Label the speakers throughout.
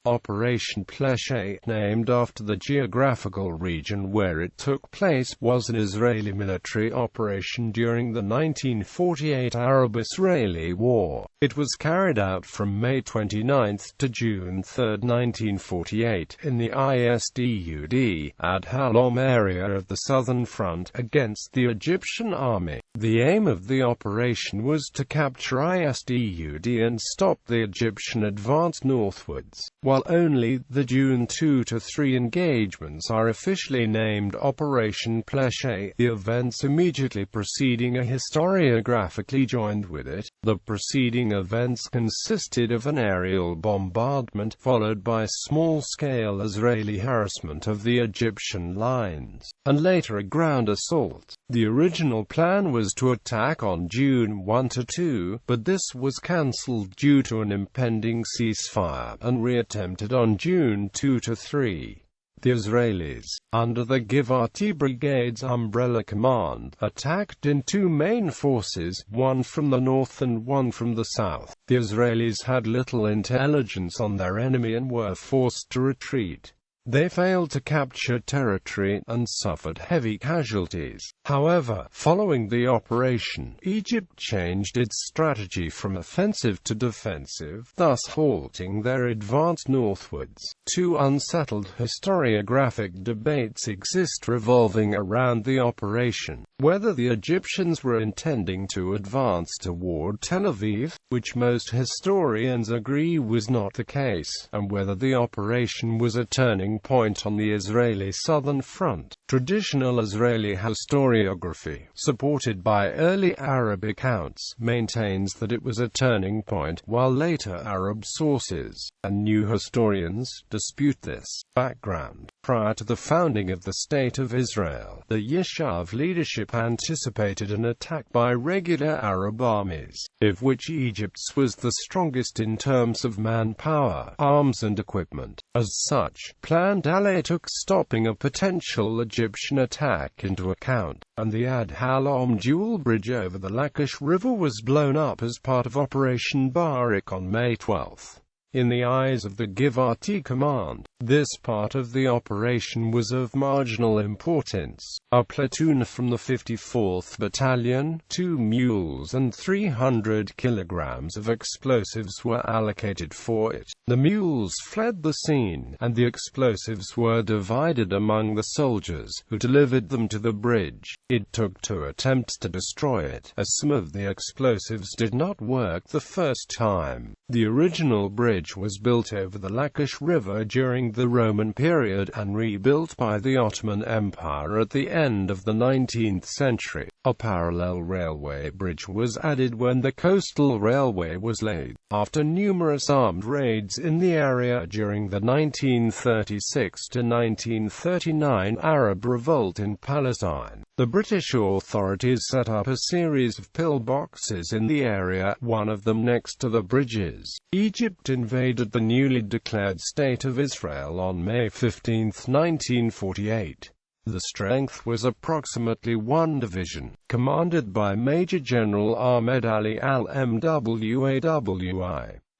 Speaker 1: Operation Pleshet, named after the geographical region where it took place, was an Israeli military operation during the 1948 Arab-Israeli War. It was carried out from May 29 to June 3, 1948, in the Isdud at Halom area of the Southern Front, against the Egyptian Army. The aim of the operation was to capture Isdud and stop the Egyptian advance northwards. While only the June 2–3 engagements are officially named Operation Pleshet, the events immediately preceding are historiographically joined with it. The preceding events consisted of an aerial bombardment, followed by small-scale Israeli harassment of the Egyptian lines, and later a ground assault. The original plan was to attack on June 1–2, but this was cancelled due to an impending ceasefire, and re-attempted on June 2–3. The Israelis, under the Givati Brigade's umbrella command, attacked in two main forces, one from the north and one from the south. The Israelis had little intelligence on their enemy and were forced to retreat. They failed to capture territory, and suffered heavy casualties. However, following the operation, Egypt changed its strategy from offensive to defensive, thus halting their advance northwards. Two unsettled historiographic debates exist revolving around the operation: whether the Egyptians were intending to advance toward Tel Aviv, which most historians agree was not the case, and whether the operation was a turning point on the Israeli southern front. Traditional Israeli historiography, supported by early Arab accounts, maintains that it was a turning point, while later Arab sources and new historians dispute this background. Prior to the founding of the State of Israel, the Yishuv leadership anticipated an attack by regular Arab armies, of which Egypt's was the strongest in terms of manpower, arms and equipment. As such, Plan Dalet took stopping a potential Egyptian attack into account, and the Ad Halom dual bridge over the Lachish River was blown up as part of Operation War.It on May 12. In the eyes of the Givati command, this part of the operation was of marginal importance. A platoon from the 54th Battalion, 2 mules and 300 kilograms of explosives were allocated for it. The mules fled the scene, and the explosives were divided among the soldiers, who delivered them to the bridge. It took 2 attempts to destroy it, as some of the explosives did not work the first time. The original bridge was built over the Lachish River during the Roman period, and rebuilt by the Ottoman Empire at the end of the 19th century. A parallel railway bridge was added when the coastal railway was laid. After numerous armed raids in the area during the 1936 to 1939 Arab revolt in Palestine, the British authorities set up a series of pillboxes in the area, one of them next to the bridges. Egypt invaded the newly declared State of Israel on May 15, 1948. The strength was approximately 1 division, commanded by Major General Ahmed Ali al-Mwawi.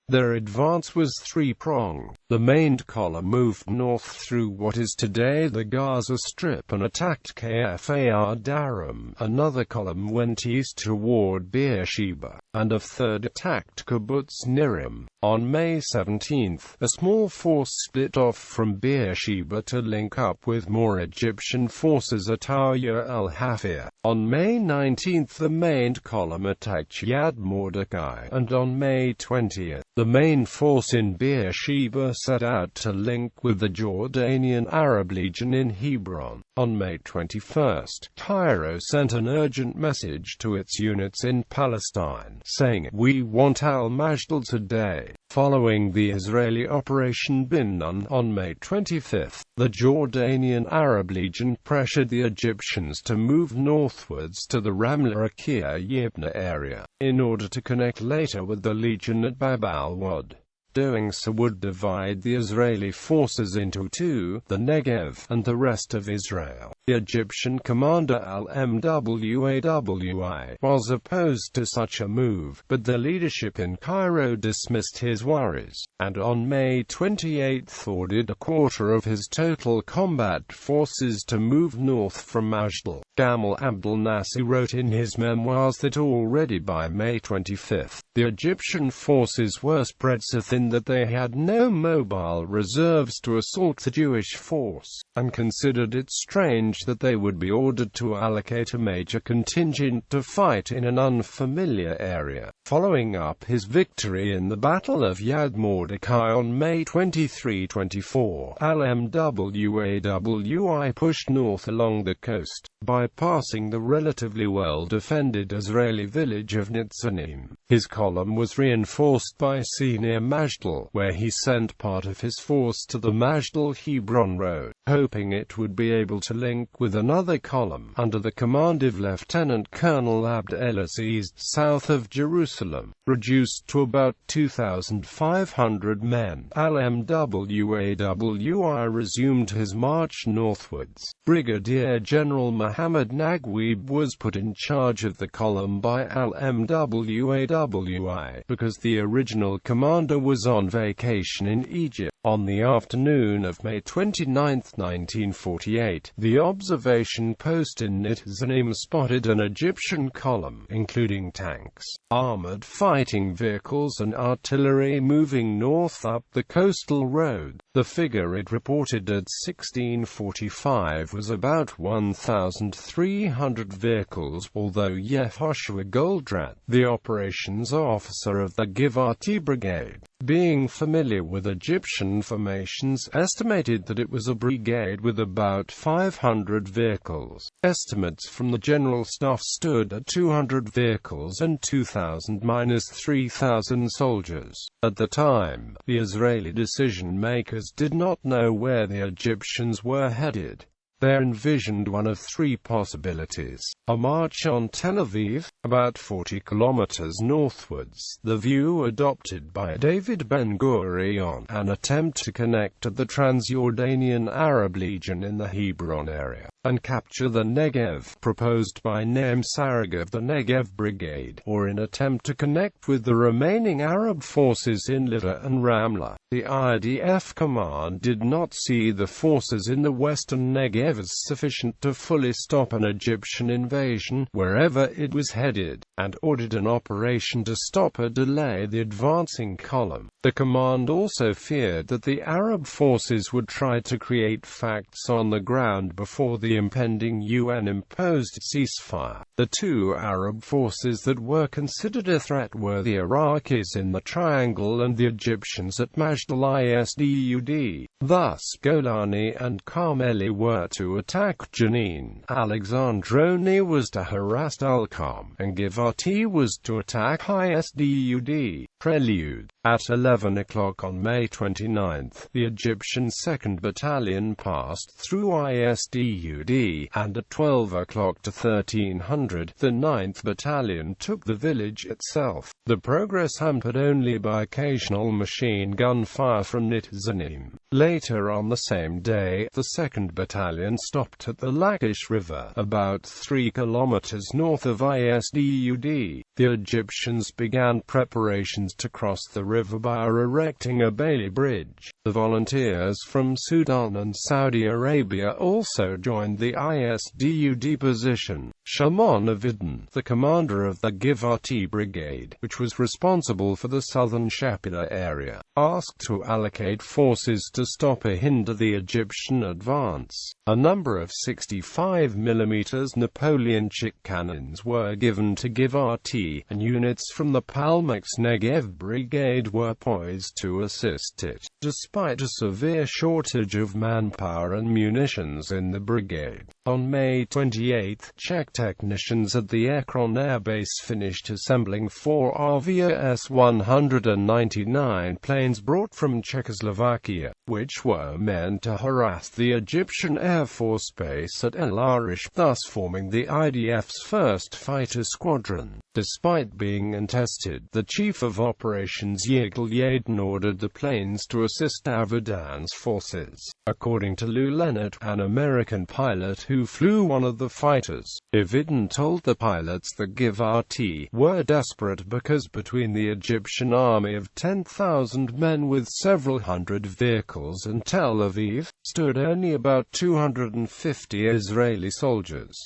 Speaker 1: Their advance was three-pronged. The main column moved north through what is today the Gaza Strip and attacked Kfar Darum. Another column went east toward Beersheba, and a third attacked Kibbutz Nirim. On May 17, a small force split off from Beersheba to link up with more Egyptian forces at Arya al-Hafir. On May 19, the main column attacked Yad Mordecai, and on May 20, the main force in Beersheba set out to link with the Jordanian Arab Legion in Hebron. On May 21, Cairo sent an urgent message to its units in Palestine, saying, "We want al-Majdal today." Following the Israeli Operation Bin Nun on May 25, the Jordanian Arab Legion pressured the Egyptians to move northwards to the Ramla-Akia-Yibna area, in order to connect later with the Legion at Bab al-Wad. Doing so would divide the Israeli forces into two, the Negev, and the rest of Israel. The Egyptian commander Al-Mwawi was opposed to such a move, but the leadership in Cairo dismissed his worries, and on May 28 ordered a quarter of his total combat forces to move north from Ashdod. Gamal Abdel Nasser wrote in his memoirs that already by May 25, the Egyptian forces were spread so thin that they had no mobile reserves to assault the Jewish force, and considered it strange that they would be ordered to allocate a major contingent to fight in an unfamiliar area. Following up his victory in the Battle of Yad Mordecai on May 23-24, Al-Mwawi pushed north along the coast, bypassing the relatively well-defended Israeli village of Nitzanim. His column was reinforced by sea near Mashdal, where he sent part of his force to the Mashdal-Hebron road, hoping it would be able to link with another column, under the command of Lieutenant Colonel Abd el-Aziz, south of Jerusalem. Reduced to about 2,500 men, Al-Mwawi resumed his march northwards. Brigadier General Muhammad Naguib was put in charge of the column by Al-Mwawi, because the original commander was on vacation in Egypt. On the afternoon of May 29, 1948, the observation post in Nitzanim spotted an Egyptian column, including tanks, armored fighting vehicles and artillery moving north up the coastal road. The figure it reported at 1645 was about 1,300 vehicles, although Yehoshua Goldratt, the operations officer of the Givati Brigade, being familiar with Egyptian formations, estimated that it was a brigade with about 500 vehicles. Estimates from the General Staff stood at 200 vehicles and 2,000–3,000 soldiers. At the time, the Israeli decision-makers did not know where the Egyptians were headed. They envisioned one of three possibilities: a march on Tel Aviv, about 40 kilometers northwards, the view adopted by David Ben-Gurion, an attempt to connect to the Transjordanian Arab Legion in the Hebron area, and capture the Negev, proposed by Naim Sarag of the Negev Brigade, or an attempt to connect with the remaining Arab forces in Lida and Ramla. The IDF command did not see the forces in the western Negev as sufficient to fully stop an Egyptian invasion, wherever it was headed, and ordered an operation to stop or delay the advancing column. The command also feared that the Arab forces would try to create facts on the ground before the impending UN-imposed ceasefire. The two Arab forces that were considered a threat were the Iraqis in the Triangle and the Egyptians at Mashdal Isdud. Thus, Golani and Carmeli were to attack Jenin, Alexandroni was to harass Al-Qam, and Givati was to attack Isdud. Prelude. At 11 o'clock on May 29, the Egyptian 2nd Battalion passed through Isdud, and at 12 o'clock to 1300, the 9th Battalion took the village itself. The progress hampered only by occasional machine gun fire from Nitzanim. Later on the same day, the 2nd Battalion stopped at the Lachish River, about 3 kilometers north of Isdud. The Egyptians began preparations to cross the river by erecting a Bailey Bridge. The volunteers from Sudan and Saudi Arabia also joined the Isdud position. Shimon Avidin, the commander of the Givati Brigade, which was responsible for the southern Shapila area, asked to allocate forces to stop or hinder the Egyptian advance. A number of 65mm Napoleon-Chick cannons were given to Givati, and units from the Palmix Negev Brigade were poised to assist it. Despite a severe shortage of manpower and munitions in the brigade, on May 28, Czech technicians at the Ekron Air Base finished assembling 4 Avia S-199 planes brought from Czechoslovakia, which were meant to harass the Egyptian Air Force base at El Arish, thus forming the IDF's first fighter squadron. Despite being untested, the Chief of Operations Yigal Yadin ordered the planes to assist Avidan's forces. According to Lou Leonard, an American pilot who flew one of the fighters, Yadin told the pilots that Givat were desperate because between the Egyptian army of 10,000 men with several hundred vehicles and Tel Aviv, stood only about 250 Israeli soldiers.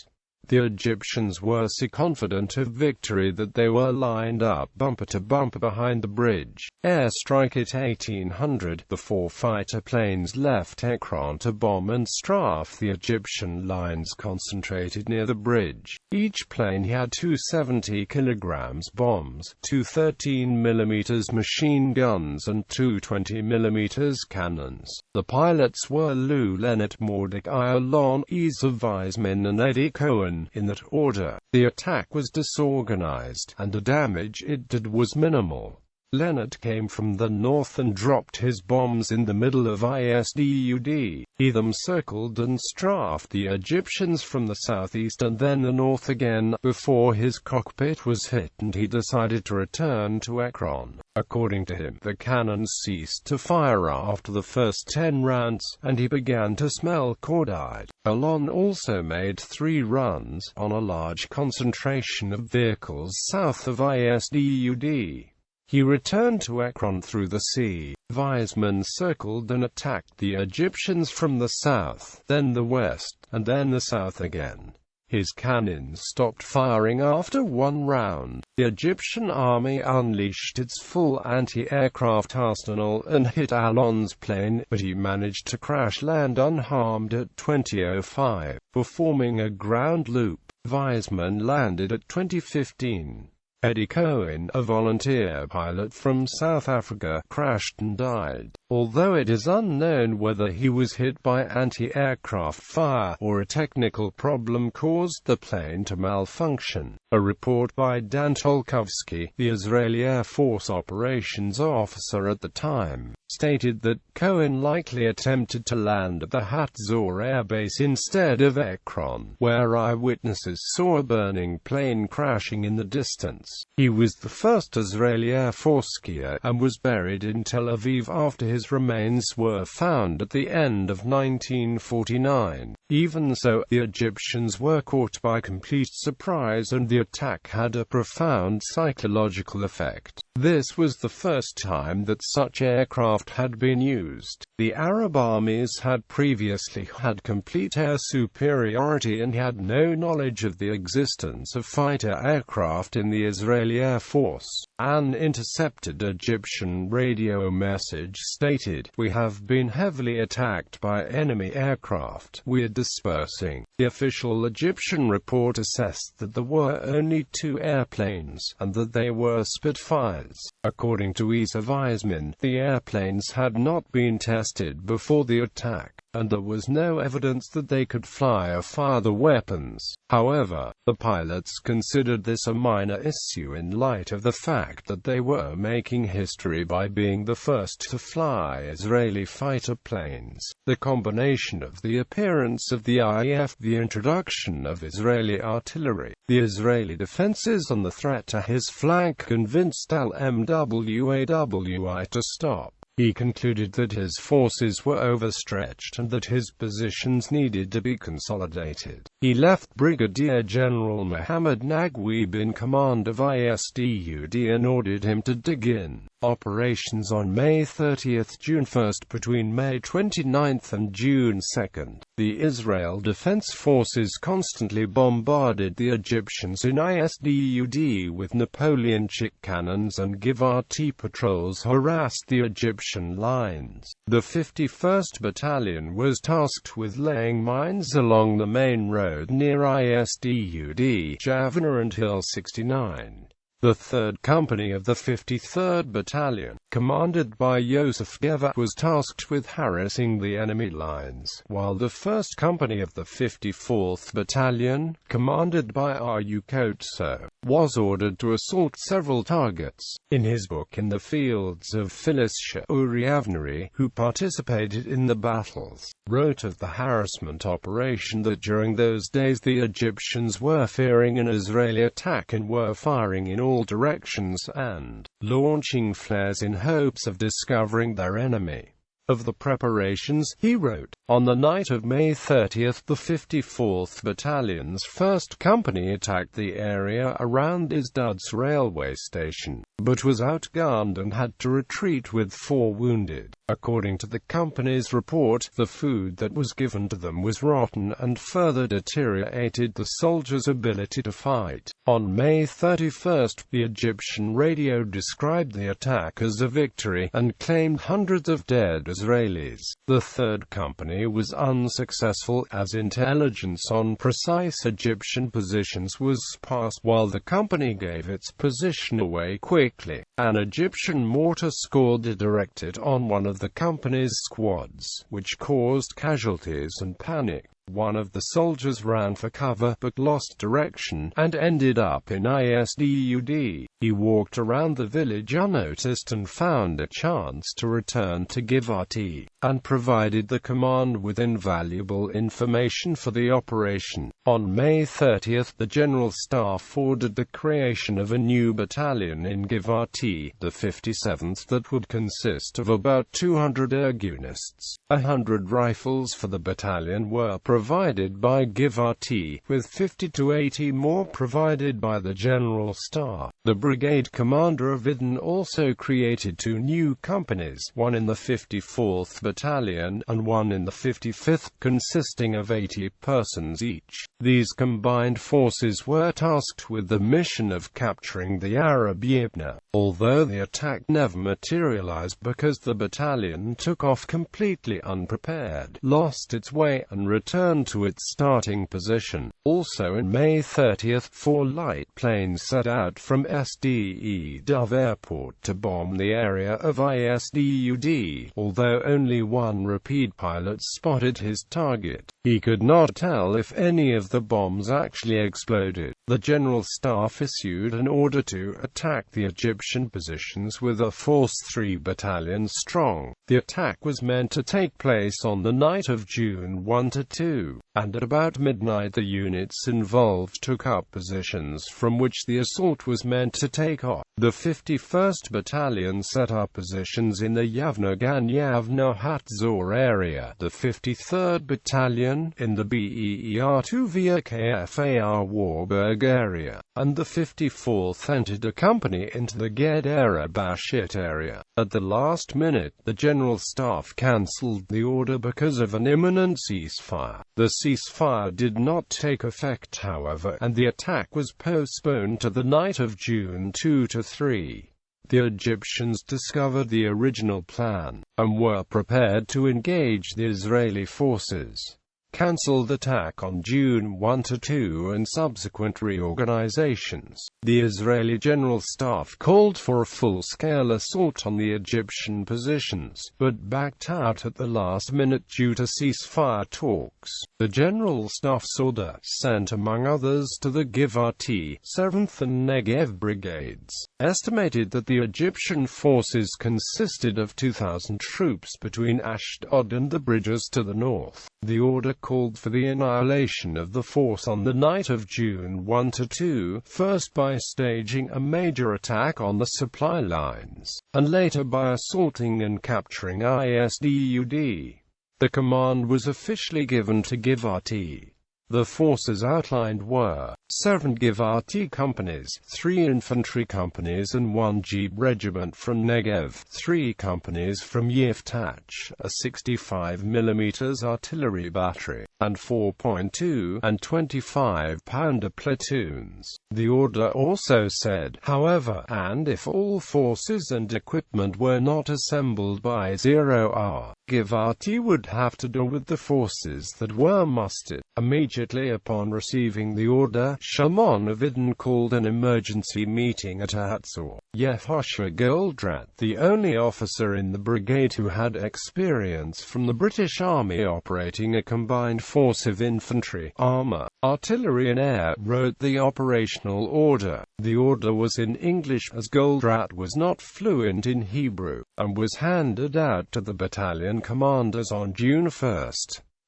Speaker 1: The Egyptians were so confident of victory that they were lined up bumper to bumper behind the bridge. Airstrike at 1800, the 4 fighter planes left Ekron to bomb and strafe the Egyptian lines concentrated near the bridge. Each plane had 2 70 kg bombs, 2 13mm machine guns and 2 20mm cannons. The pilots were Lou Leonard, Mordecai Alon, Isa Weizman and Eddie Cohen, in that order. The attack was disorganized, and the damage it did was minimal. Leonard came from the north and dropped his bombs in the middle of Isdud. He them circled and strafed the Egyptians from the southeast and then the north again, before his cockpit was hit and he decided to return to Ekron. According to him, the cannons ceased to fire after the first 10 rounds, and he began to smell cordite. Alon also made 3 runs on a large concentration of vehicles south of Isdud. He returned to Ekron through the sea. Weizman circled and attacked the Egyptians from the south, then the west, and then the south again. His cannons stopped firing after 1 round. The Egyptian army unleashed its full anti-aircraft arsenal and hit Alon's plane, but he managed to crash-land unharmed at 20:05. Performing a ground loop, Weizman landed at 20:15. Eddie Cohen, a volunteer pilot from South Africa, crashed and died, although it is unknown whether he was hit by anti-aircraft fire, or a technical problem caused the plane to malfunction. A report by Dan Tolkovsky, the Israeli Air Force operations officer at the time, stated that Cohen likely attempted to land at the Hatzor Air Base instead of Ekron, where eyewitnesses saw a burning plane crashing in the distance. He was the first Israeli Air Force skier, and was buried in Tel Aviv after his remains were found at the end of 1949. Even so, the Egyptians were caught by complete surprise and the attack had a profound psychological effect. This was the first time that such aircraft had been used. The Arab armies had previously had complete air superiority and had no knowledge of the existence of fighter aircraft in the Israeli Air Force. An intercepted Egyptian radio message stated, "We have been heavily attacked by enemy aircraft. We're dispersing." The official Egyptian report assessed that there were only 2 airplanes, and that they were Spitfires. According to Isa Weizman, the airplanes had not been tested before the attack, and there was no evidence that they could fly or fire the weapons. However, the pilots considered this a minor issue in light of the fact that they were making history by being the first to fly Israeli fighter planes. The combination of the appearance of the IF, the introduction of Israeli artillery, the Israeli defenses and the threat to his flank convinced Al-Mwawi to stop. He concluded that his forces were overstretched and that his positions needed to be consolidated. He left Brigadier General Mohammad Naguib in command of Isdud and ordered him to dig in operations on May 30, June 1 between May 29 and June 2. The Israel Defense Forces constantly bombarded the Egyptians in Isdud with Napoleonic cannons, and Givat patrols harassed the Egyptian lines. The 51st Battalion was tasked with laying mines along the main road near Isdud, Javanah and Hill 69. The 3rd Company of the 53rd Battalion, commanded by Yosef Geva, was tasked with harassing the enemy lines, while the 1st Company of the 54th Battalion, commanded by R.U. Kotso, was ordered to assault several targets. In his book In the Fields of Philistia, Uri Avneri, who participated in the battles, wrote of the harassment operation that during those days the Egyptians were fearing an Israeli attack and were firing in all directions and launching flares in hopes of discovering their enemy. Of the preparations, he wrote, "On the night of May 30th, the 54th Battalion's 1st Company attacked the area around Isdud's railway station, but was outgunned and had to retreat with 4 wounded. According to the company's report, the food that was given to them was rotten and further deteriorated the soldiers' ability to fight." On May 31st, the Egyptian radio described the attack as a victory, and claimed hundreds of dead Israelis. The 3rd Company was unsuccessful, as intelligence on precise Egyptian positions was sparse, while the company gave its position away quickly. An Egyptian mortar scored directed on one of the company's squads, which caused casualties and panic. One of the soldiers ran for cover, but lost direction, and ended up in Isdud. He walked around the village unnoticed and found a chance to return to Givati, and provided the command with invaluable information for the operation. On May 30th, the General Staff ordered the creation of a new battalion in Givati, the 57th, that would consist of about 200 Irgunists. 100 rifles for the battalion were provided by Givati, with 50 to 80 more provided by the General Staff. The brigade commander of Idden also created 2 new companies, one in the 54th Battalion, and one in the 55th, consisting of 80 persons each. These combined forces were tasked with the mission of capturing the Arab Yibna, although the attack never materialized because the battalion took off completely unprepared, lost its way, and returned to its starting position. Also in May 30th, 4 light planes set out from Isdud Airport to bomb the area of Isdud, although only one repeat pilot spotted his target. He could not tell if any of the bombs actually exploded. The General Staff issued an order to attack the Egyptian positions with a force 3 battalions strong. The attack was meant to take place on the night of June 1 to 2, and at about midnight the units involved took up positions from which the assault was meant to take off. The 51st Battalion set up positions in the Yavna Hatzor area, the 53rd Battalion in the Beer-2 via Kfar Warburg area, and the 54th entered a company into the Gedera Bashit area. At the last minute, the General Staff cancelled the order because of an imminent ceasefire. The ceasefire did not take effect, however, and the attack was postponed to the night of June 2 to 3. The Egyptians discovered the original plan, and were prepared to engage the Israeli forces. Cancelled attack on June 1 to 2 and subsequent reorganizations. The Israeli General Staff called for a full-scale assault on the Egyptian positions, but backed out at the last minute due to ceasefire talks. The General Staff's order, sent among others to the Givati, 7th and Negev brigades, estimated that the Egyptian forces consisted of 2,000 troops between Ashdod and the bridges to the north. The order called for the annihilation of the force on the night of June 1 to 2, first by staging a major attack on the supply lines, and later by assaulting and capturing Isdud. The command was officially given to Givati. The forces outlined were 7 Givati companies, 3 infantry companies and 1 Jeep regiment from Negev, 3 companies from Yiftach, a 65mm artillery battery, and 4.2 and 25-pounder platoons. The order also said, however, and if all forces and equipment were not assembled by 0 hour, Givati would have to deal with the forces that were mustered. Immediately upon receiving the order, Shimon of Idden called an emergency meeting at Hatzor. Yehoshua Goldratt, the only officer in the brigade who had experience from the British Army operating a combined force of infantry, armor, artillery and air, wrote the operational order. The order was in English as Goldratt was not fluent in Hebrew, and was handed out to the battalion commanders on June 1.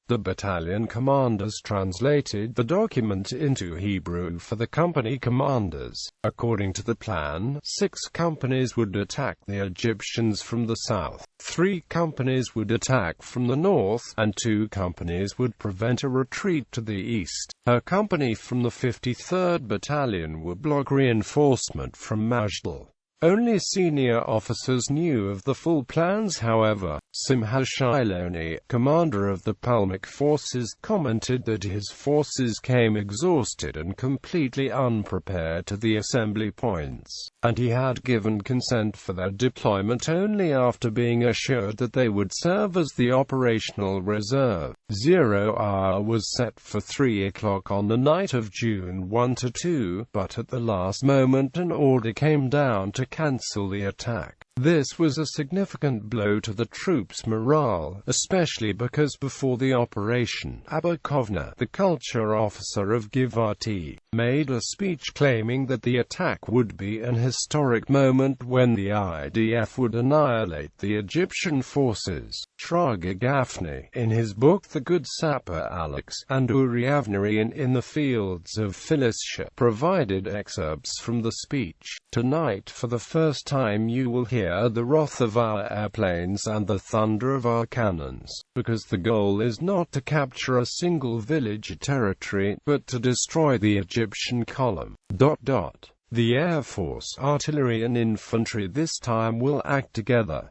Speaker 1: The battalion commanders translated the document into Hebrew for the company commanders. According to the plan, 6 companies would attack the Egyptians from the south, 3 companies would attack from the north, and 2 companies would prevent a retreat to the east. A company from the 53rd Battalion would block reinforcement from Majdal. Only senior officers knew of the full plans however. Simha Shiloni, commander of the Palmach forces, commented that his forces came exhausted and completely unprepared to the assembly points, and he had given consent for their deployment only after being assured that they would serve as the operational reserve. 0 hour was set for 3 o'clock on the night of June 1–2, but at the last moment an order came down to cancel the attack. This was a significant blow to the troops' morale, especially because before the operation, Abba Kovner, the culture officer of Givati, made a speech claiming that the attack would be an historic moment when the IDF would annihilate the Egyptian forces. Shraga Gafni, in his book The Good Sapper Alex, and Uri Avneri in the Fields of Philistia, provided excerpts from the speech. Tonight for the first time you will hear the wrath of our airplanes and the thunder of our cannons, because the goal is not to capture a single village or territory, but to destroy the Egyptian column. The Air Force, artillery and infantry this time will act together.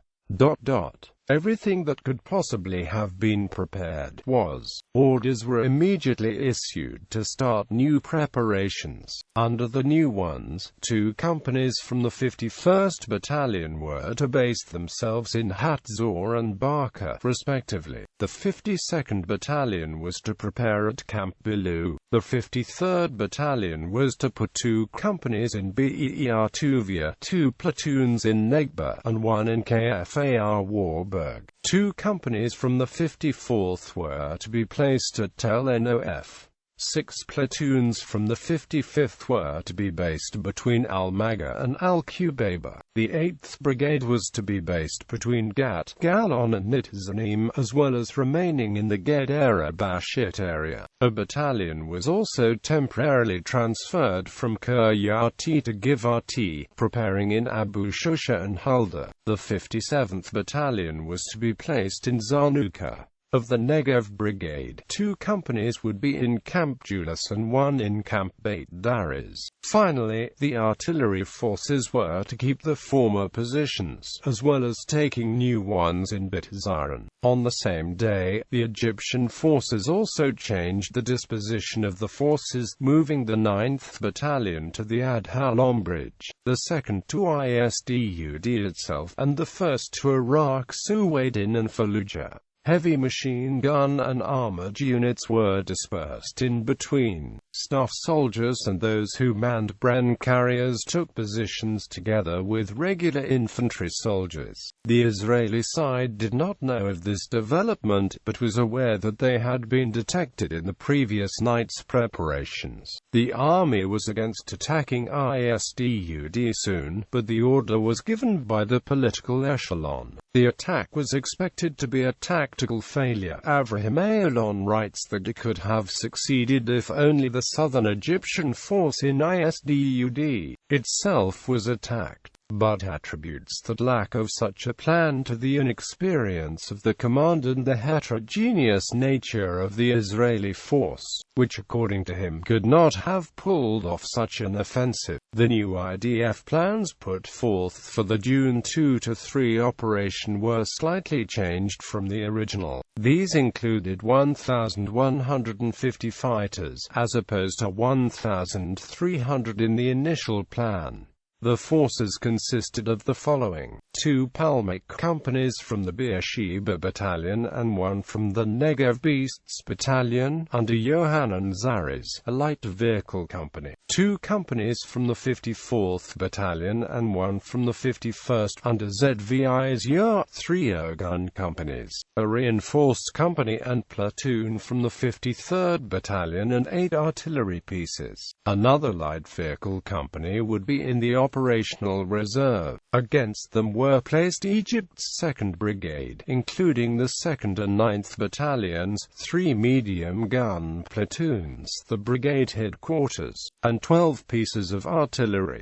Speaker 1: Everything that could possibly have been prepared was. Orders were immediately issued to start new preparations. Under the new ones, 2 companies from the 51st Battalion were to base themselves in Hatzor and Barca, respectively. The 52nd Battalion was to prepare at Camp Bilou. The 53rd Battalion was to put 2 companies in Be'er Tuvia, 2 platoons in Negba, and 1 in Kfar Warburg. 2 companies from the 54th were to be placed at Tel Nof. 6 platoons from the 55th were to be based between Al-Maga and Al-Qubayba. The 8th Brigade was to be based between Gat, Galon and Nitzanim, as well as remaining in the Gedera Bashit area. A battalion was also temporarily transferred from Kiryati to Givati, preparing in Abu Shusha and Hulda. The 57th Battalion was to be placed in Zarnuka. Of the Negev Brigade, 2 companies would be in Camp Julius and 1 in Camp Beit Dariz. Finally, the artillery forces were to keep the former positions, as well as taking new ones in Beit Zaran. On the same day, the Egyptian forces also changed the disposition of the forces, moving the 9th Battalion to the Ad Halom Bridge, the 2nd to Isdud itself, and the 1st to Iraq Suwaydin and Fallujah. Heavy machine gun and armored units were dispersed in between. Staff soldiers and those who manned Bren carriers took positions together with regular infantry soldiers. The Israeli side did not know of this development, but was aware that they had been detected in the previous night's preparations. The army was against attacking Isdud soon, but the order was given by the political echelon. The attack was expected to be a tactical failure. Avraham Ayalon writes that it could have succeeded if only the southern Egyptian force in Isdud itself was attacked, but attributes the lack of such a plan to the inexperience of the command and the heterogeneous nature of the Israeli force, which according to him could not have pulled off such an offensive. The new IDF plans put forth for the June 2–3 operation were slightly changed from the original. These included 1,150 fighters, as opposed to 1,300 in the initial plan. The forces consisted of the following: 2 Palmach companies from the Beersheba Battalion and 1 from the Negev Beasts Battalion, under Yohanan Zaris, a light vehicle company; 2 companies from the 54th Battalion and 1 from the 51st, under Zvi's Yor; 3 air-gun companies, a reinforced company and platoon from the 53rd Battalion, and 8 artillery pieces. Another light vehicle company would be in the operational reserve. Against them were placed Egypt's 2nd Brigade, including the 2nd and 9th Battalions, 3 medium-gun platoons, the brigade headquarters, and 12 pieces of artillery.